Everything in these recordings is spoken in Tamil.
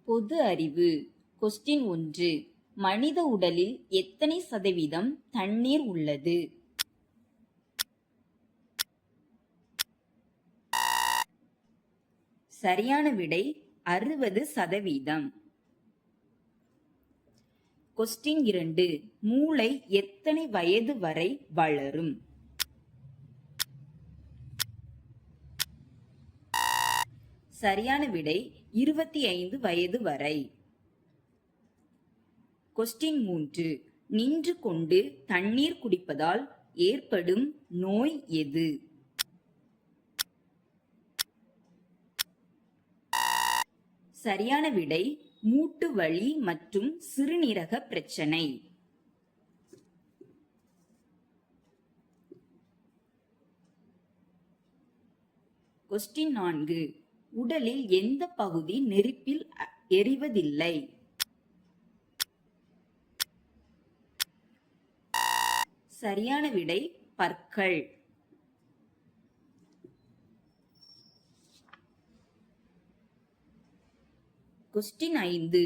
பொது அறிவு. கொஸ்டின் 1. மனித உடலில் எத்தனை சதவீதம் தண்ணீர் உள்ளது? சரியான விடை 60%. கொஸ்டின் 2. மூளை எத்தனை வயது வரை வளரும்? சரியான விடை 25 வயது வரை. கொஸ்டின் 3. நின்று கொண்டு தண்ணீர் குடிப்பதால் ஏற்படும் நோய் எது? சரியான விடை மூட்டு வலி மற்றும் சிறுநீரக பிரச்சனை. கொஸ்டின் 4. உடலில் எந்த பகுதி நெருப்பில் எரிவதில்லை? சரியான விடை பற்கள். கொஸ்டின் 5.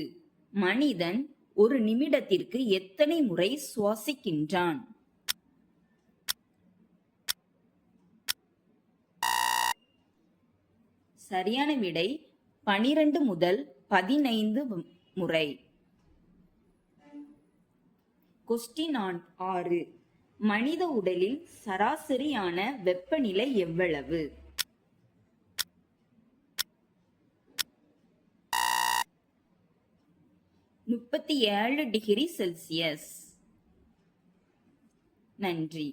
மனிதன் ஒரு நிமிடத்திற்கு எத்தனை முறை சுவாசிக்கின்றான்? சரியான விடை 12 முதல் 15 முறை. கொஸ்டின் 6. மனித உடலில் சராசரியான வெப்பநிலை எவ்வளவு? -37°C. நன்றி.